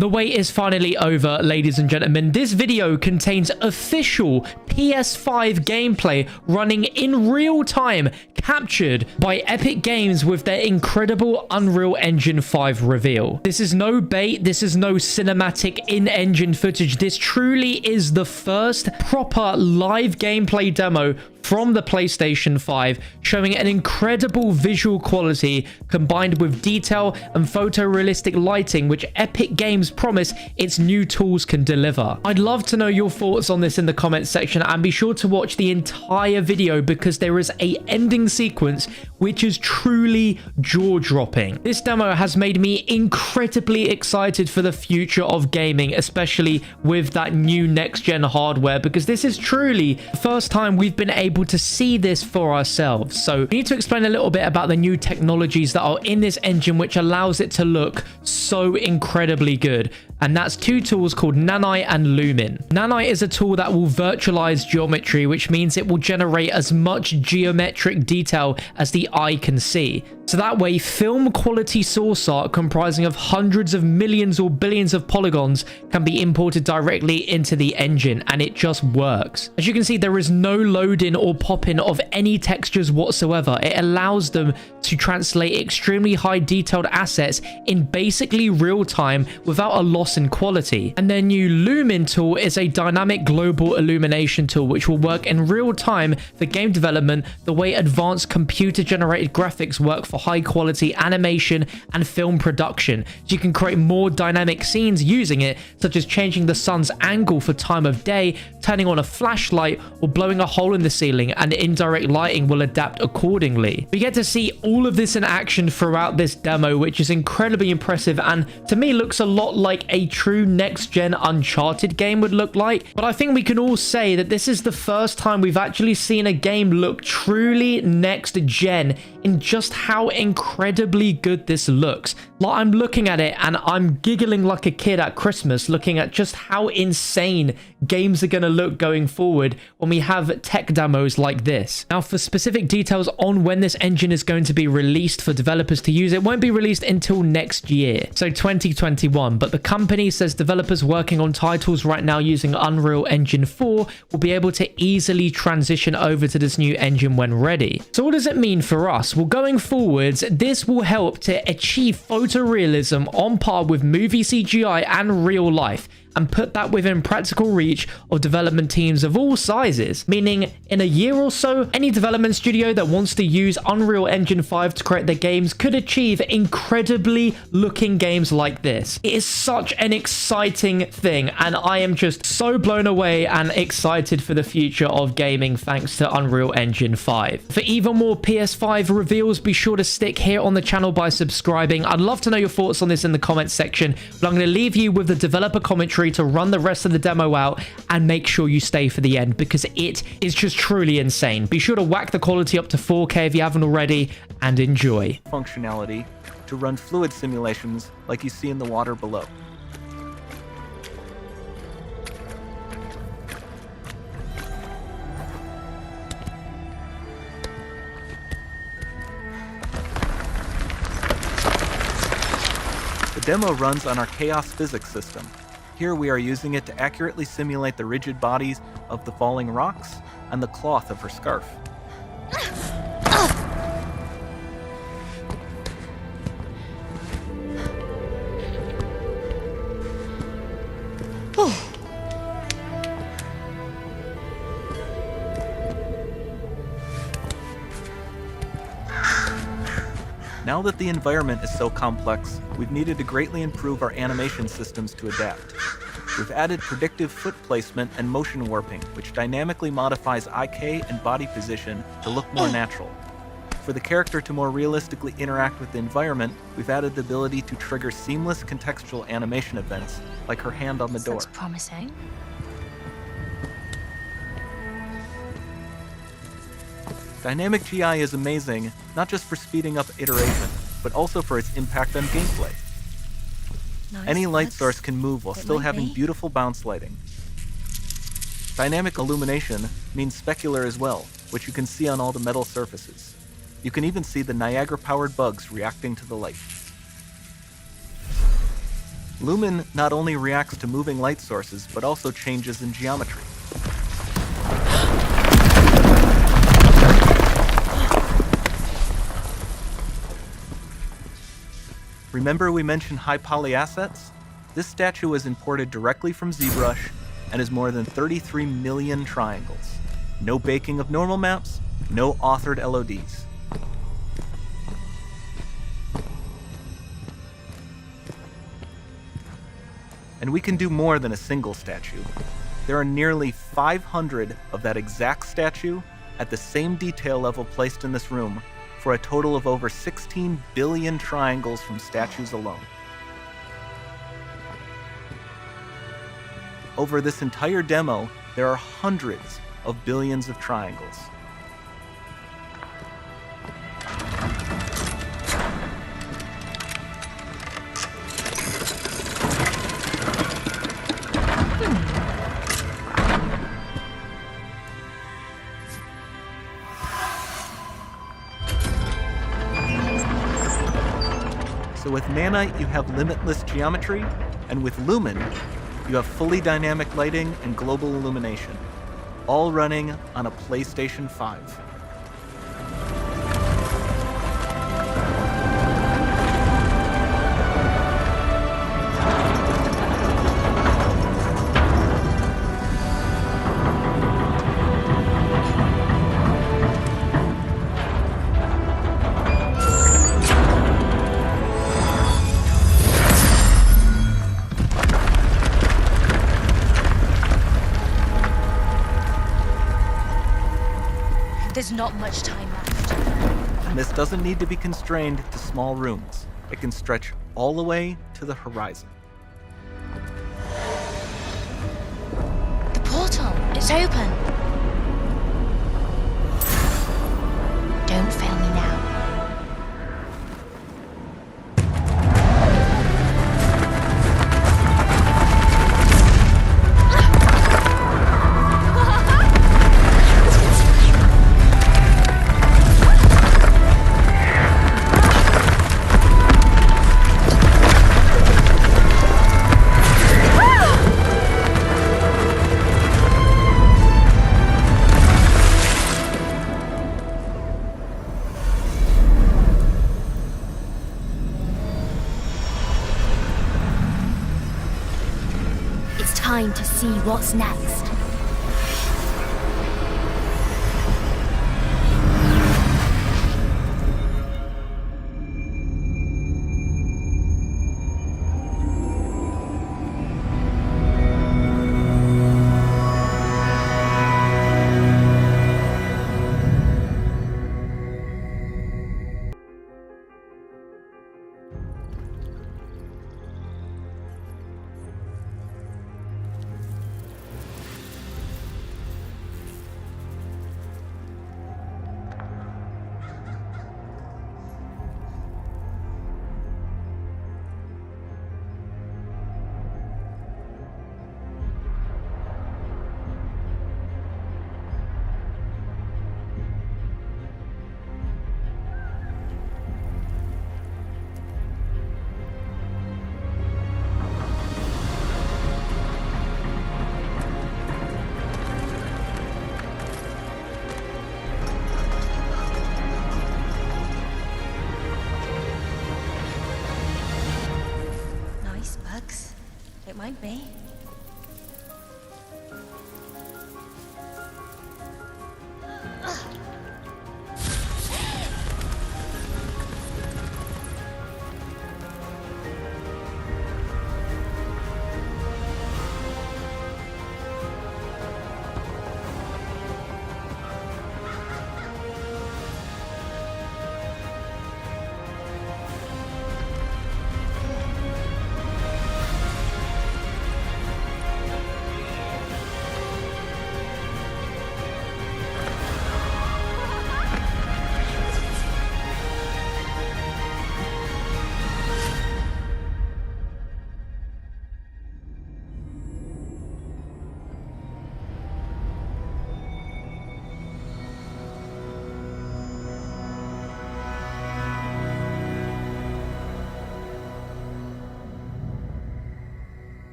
The wait is finally over, ladies and gentlemen. This video contains official PS5 gameplay running in real time, captured by Epic Games with their incredible Unreal Engine 5 reveal. This is no bait, this is no cinematic in-engine footage. This truly is the first proper live gameplay demo from the PlayStation 5, showing an incredible visual quality combined with detail and photorealistic lighting, which Epic Games promise its new tools can deliver. I'd love to know your thoughts on this in the comments section, and be sure to watch the entire video because there is a ending sequence which is truly jaw-dropping. This demo has made me incredibly excited for the future of gaming, especially with that new next-gen hardware, because this is truly the first time we've been able to see this for ourselves. So we need to explain a little bit about the new technologies that are in this engine which allows it to look so incredibly good. And that's two tools called Nanite and Lumen. Nanite is a tool that will virtualize geometry, which means it will generate as much geometric detail as the eye can see. So that way, film quality source art comprising of hundreds of millions or billions of polygons can be imported directly into the engine, and it just works. As you can see, there is no load-in or pop-in of any textures whatsoever. It allows them to translate extremely high detailed assets in basically real time without a loss in quality. And their new Lumen tool is a dynamic global illumination tool which will work in real time for game development the way advanced computer generated graphics work for high quality animation and film production. So you can create more dynamic scenes using it, such as changing the sun's angle for time of day, turning on a flashlight, or blowing a hole in the ceiling, and indirect lighting will adapt accordingly. We get to see all of this in action throughout this demo, which is incredibly impressive and to me looks a lot like a true next-gen Uncharted game would look like. But I think we can all say that this is the first time we've actually seen a game look truly next-gen in just how incredibly good this looks. Like, I'm looking at it and I'm giggling like a kid at Christmas, looking at just how insane games are going to look going forward when we have tech demos like this. Now, for specific details on when this engine is going to be released for developers to use, it won't be released until next year, so 2021. But the company says developers working on titles right now using Unreal Engine 4 will be able to easily transition over to this new engine when ready. So what does it mean for us? Well, going forwards, this will help to achieve photorealism on par with movie CGI and real life, and put that within practical reach of development teams of all sizes. Meaning, in a year or so, any development studio that wants to use Unreal Engine 5 to create their games could achieve incredibly looking games like this. It is such an exciting thing, and I am just so blown away and excited for the future of gaming thanks to Unreal Engine 5. For even more PS5 reveals, be sure to stick here on the channel by subscribing. I'd love to know your thoughts on this in the comments section, but I'm going to leave you with the developer commentary to run the rest of the demo out, and make sure you stay for the end because it is just truly insane. Be sure to whack the quality up to 4K if you haven't already, and enjoy. Functionality to run fluid simulations like you see in the water below. The demo runs on our chaos physics system. Here we are using it to accurately simulate the rigid bodies of the falling rocks and the cloth of her scarf. Now that the environment is so complex, we've needed to greatly improve our animation systems to adapt. We've added predictive foot placement and motion warping, which dynamically modifies IK and body position to look more natural. For the character to more realistically interact with the environment, we've added the ability to trigger seamless contextual animation events, like her hand on the door. That's promising. Dynamic GI is amazing, not just for speeding up iteration, but also for its impact on gameplay. Nice. Any light source can move while still having be. beautiful bounce lighting. Dynamic illumination means specular as well, which you can see on all the metal surfaces. You can even see the Niagara-powered bugs reacting to the light. Lumen not only reacts to moving light sources, but also changes in geometry. Remember we mentioned high poly assets? This statue was imported directly from ZBrush and is more than 33 million triangles. No baking of normal maps, no authored LODs. And we can do more than a single statue. There are nearly 500 of that exact statue at the same detail level placed in this room, for a total of over 16 billion triangles from statues alone. Over this entire demo, there are hundreds of billions of triangles. So with Nanite, you have limitless geometry, and with Lumen, you have fully dynamic lighting and global illumination, all running on a PlayStation 5. There's not much time left. And this doesn't need to be constrained to small rooms. It can stretch all the way to the horizon. The portal, it's open. Don't fail me now. It's time to see what's next. Nice bugs. It might be.